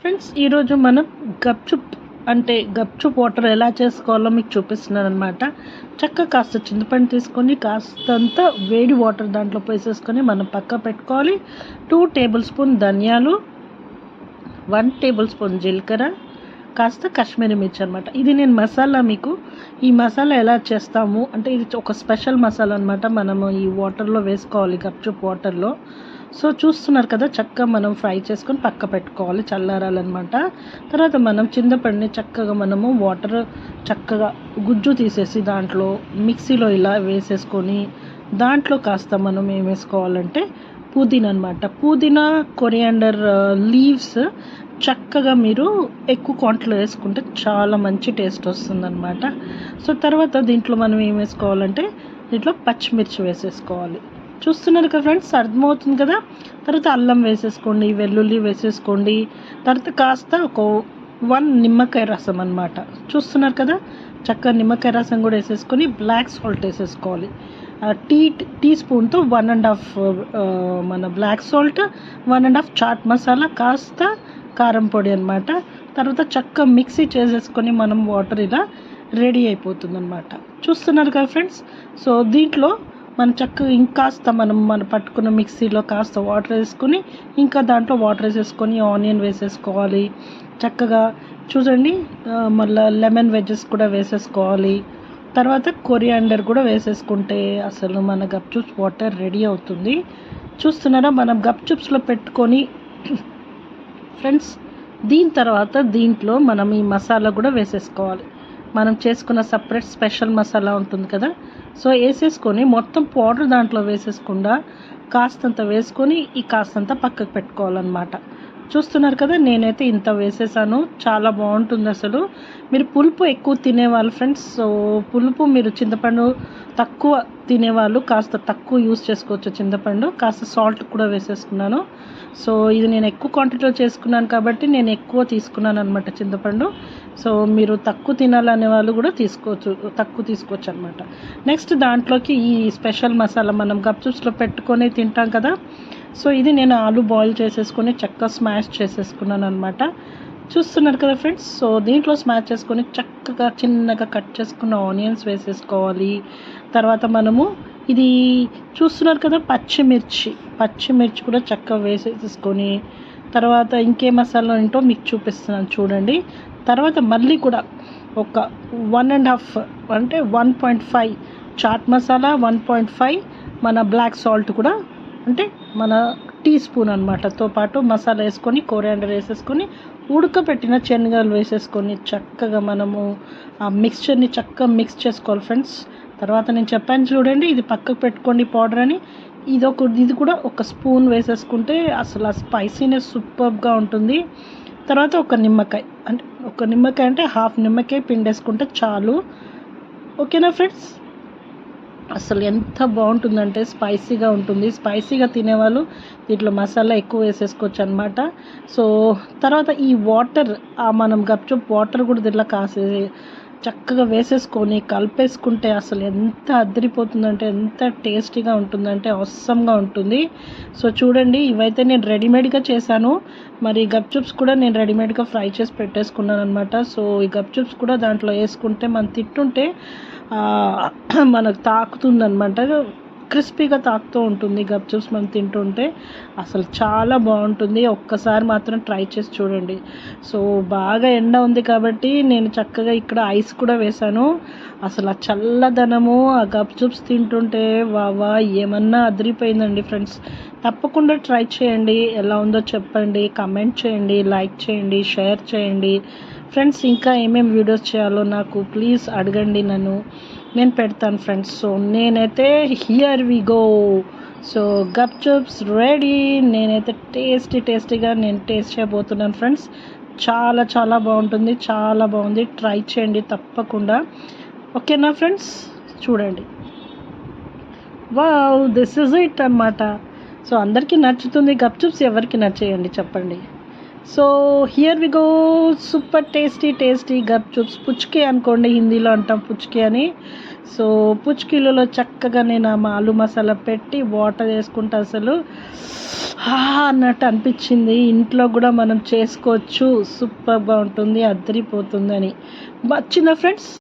Friends, ఈరోజు మనం గప్చుప్ గప్చుప్ water ఎలా చేసుకోవాలో మీకు చూపిస్తున్నాను అనమాట. చక్కగా కాస్త చింతపండు తీసుకొని కాస్తంత వేడి వాటర్ దాంట్లో పోసేసుకొని మనం పక్క పెట్టుకోవాలి. 2 టేబుల్ స్పూన్ ధనియాలు, 1 టేబుల్ స్పూన్ జీలకర్ర, కాస్త కాశ్మీరీ మిర్చి అనమాట. ఇది నేను మసాలా మీకు ఈ మసాలా ఎలా చేస్తాము అంటే ఇది ఒక స్పెషల్ మసాలా అనమాట. మనము ఈ వాటర్లో వేసుకోవాలి, గప్చుప్ వాటర్లో. సో చూస్తున్నారు కదా, చక్కగా మనం ఫ్రై చేసుకొని పక్క పెట్టుకోవాలి, చల్లారాలన్నమాట. తర్వాత మనం చింతపండుని చక్కగా మనము వాటర్ చక్కగా గుజ్జు తీసేసి దాంట్లో మిక్సీలో ఇలా వేసేసుకొని దాంట్లో కాస్త మనం ఏం వేసుకోవాలంటే పుదీనా అనమాట. పుదీనా, కొరియాండర్ లీవ్స్ చక్కగా మీరు ఎక్కువ క్వాంటిటీలో వేసుకుంటే చాలా మంచి టేస్ట్ వస్తుందన్నమాట. సో తర్వాత దీంట్లో మనం ఏం వేసుకోవాలంటే దీంట్లో పచ్చిమిర్చి వేసేసుకోవాలి. చూస్తున్నారు కదా ఫ్రెండ్స్, అర్థమవుతుంది కదా. తర్వాత అల్లం వేసేసుకోండి, వెల్లుల్లి వేసేసుకోండి. తర్వాత కాస్త ఒక 1 నిమ్మకాయ రసం అనమాట. చూస్తున్నారు కదా, చక్కగా నిమ్మకాయ రసం కూడా వేసేసుకొని బ్లాక్ సాల్ట్ వేసేసుకోవాలి. టీ స్పూన్తో 1.5 మన బ్లాక్ సాల్ట్, 1.5 చాట్ మసాలా, కాస్త కారం పొడి అనమాట. తర్వాత చక్కగా మిక్సీ చేసేసుకొని మనం వాటర్ ఇలా రెడీ అయిపోతుంది అనమాట. చూస్తున్నారు కదా ఫ్రెండ్స్. సో దీంట్లో మనం చక్కగా ఇంకాస్త మన పట్టుకున్న మిక్సీలో కాస్త వాటర్ వేసుకొని ఇంకా దాంట్లో వాటర్ వేసేసుకొని ఆనియన్ వేసేసుకోవాలి. చక్కగా చూడండి, మళ్ళీ లెమన్ వెజ్జెస్ కూడా వేసేసుకోవాలి. తర్వాత కొరియాండర్ కూడా వేసేసుకుంటే అసలు మన గప్చుప్స్ వాటర్ రెడీ అవుతుంది. చూస్తున్నారా, మనం గప్చుప్స్లో పెట్టుకొని ఫ్రెండ్స్ దీని తర్వాత దీంట్లో మనం ఈ మసాలా కూడా వేసేసుకోవాలి. మనం చేసుకున్న సపరేట్ స్పెషల్ మసాలా ఉంటుంది కదా, సో వేసేసుకొని మొత్తం పౌడర్ దాంట్లో వేసేసుకుండా కాస్తంత వేసుకొని ఈ కాస్తంత పక్కకు పెట్టుకోవాలన్నమాట. చూస్తున్నారు కదా, నేనైతే ఇంత వేసేసాను. చాలా బాగుంటుంది అసలు. మీరు పులుపు ఎక్కువ తినేవాళ్ళు ఫ్రెండ్స్, సో పులుపు మీరు చింతపండు తక్కువ తినేవాళ్ళు కాస్త తక్కువ యూస్ చేసుకోవచ్చు చింతపండు. కాస్త సాల్ట్ కూడా వేసేసుకున్నాను. సో ఇది నేను ఎక్కువ క్వాంటిటీలో చేసుకున్నాను కాబట్టి నేను ఎక్కువ తీసుకున్నాను అనమాట చింతపండు. సో మీరు తక్కువ తినాలనే వాళ్ళు కూడా తక్కువ తీసుకోవచ్చు అనమాట. నెక్స్ట్ దాంట్లోకి ఈ స్పెషల్ మసాలా మనం గప్చుప్స్లో పెట్టుకొని తింటాం కదా, సో ఇది నేను ఆలు బాయిల్ చేసేసుకొని చక్కగా స్మాష్ చేసేసుకున్నాను అనమాట. చూస్తున్నారు కదా ఫ్రెండ్స్. సో దీంట్లో స్మాష్ చేసుకొని చక్కగా చిన్నగా కట్ చేసుకున్న ఆనియన్స్ వేసేసుకోవాలి. తర్వాత మనము ఇది చూస్తున్నారు కదా, పచ్చిమిర్చి కూడా చక్కగా వేసేసుకొని తర్వాత ఇంకే మసాలా ఏంటో మీకు చూపిస్తున్నాను చూడండి. తర్వాత మళ్ళీ కూడా ఒక 1.5 అంటే 1.5 చాట్ మసాలా, 1.5 మన బ్లాక్ సాల్ట్ కూడా అంటే మన టీ స్పూన్ అనమాటతో పాటు మసాలా వేసుకొని కొరియాండర్ వేసేసుకొని ఉడకబెట్టిన శనగలు వేసేసుకొని చక్కగా మనము ఆ మిక్స్చర్ని చక్కగా మిక్స్ చేసుకోవాలి ఫ్రెండ్స్. తర్వాత నేను చెప్పాను చూడండి, ఇది పక్కకు పెట్టుకోండి పౌడర్ అని. ఇది కూడా ఒక స్పూన్ వేసేసుకుంటే అసలు ఆ స్పైసీనెస్ సూపర్గా ఉంటుంది. తర్వాత ఒక నిమ్మకాయ అంటే హాఫ్ నిమ్మకాయ పిండేసుకుంటే చాలు. ఓకేనా ఫ్రెండ్స్. అసలు ఎంత బాగుంటుందంటే స్పైసీగా ఉంటుంది. స్పైసీగా తినేవాళ్ళు దీంట్లో మసాలా ఎక్కువ వేసేసుకోవచ్చు అనమాట. సో తర్వాత ఈ వాటర్ మనం గప్చుప్ వాటర్ కూడా దీంట్లో చక్కగా వేసేసుకొని కలిపేసుకుంటే అసలు ఎంత అదిరిపోతుందంటే, ఎంత టేస్టీగా ఉంటుందంటే అవసరంగా ఉంటుంది. సో చూడండి, ఇవైతే నేను రెడీమేడ్గా చేశాను. మరి గప్చుప్స్ కూడా నేను రెడీమేడ్గా ఫ్రై చేసి పెట్టేసుకున్నాను అనమాట. సో ఈ గప్చుప్స్ కూడా దాంట్లో వేసుకుంటే మనం తింటుంటే మనకు తాకుతుందనమాట, క్రిస్పీగా తాకుతూ ఉంటుంది గప్చుప్స్ మనం తింటుంటే. అసలు చాలా బాగుంటుంది. ఒక్కసారి మాత్రం ట్రై చేసి చూడండి. సో బాగా ఎండ ఉంది కాబట్టి నేను చక్కగా ఇక్కడ ఐస్ కూడా వేశాను. అసలు ఆ చల్లదనము ఆ గప్చుప్స్ తింటుంటే వా ఏమన్నా అదిరిపోయిందండి ఫ్రెండ్స్. తప్పకుండా ట్రై చేయండి, ఎలా ఉందో చెప్పండి, కమెంట్ చేయండి, లైక్ చేయండి, షేర్ చేయండి ఫ్రెండ్స్. ఇంకా ఏమేమి వీడియోస్ చేయాలో నాకు ప్లీజ్ అడగండి, నేను పెడతాను ఫ్రెండ్స్. సో నేనైతే హియర్ వి గో. సో గప్చుప్స్ రెడీ. నేనైతే టేస్టీగా నేను టేస్ట్ చేయబోతున్నాను ఫ్రెండ్స్. చాలా చాలా బాగుంటుంది, చాలా బాగుంది. ట్రై చేయండి తప్పకుండా. ఓకేనా ఫ్రెండ్స్. చూడండి, వావ్, దిస్ ఇస్ ఇట్ అన్నమాట. సో అందరికీ నచ్చుతుంది గప్చుప్స్, ఎవరికి నచ్చేయండి చెప్పండి. So here we go. Super tasty గప్చుప్స్. పుచ్కే అనుకోండి, హిందీలో అంటాం పుచ్కే అని. సో పుచ్చుకిలలో చక్కగా నేను ఆలు మసాలా పెట్టి వాటర్ వేసుకుంటే అసలు అన్నట్టు అనిపించింది. ఇంట్లో కూడా మనం చేసుకోవచ్చు, సూపర్గా ఉంటుంది, అద్దరిపోతుందని. వచ్చిందా ఫ్రెండ్స్?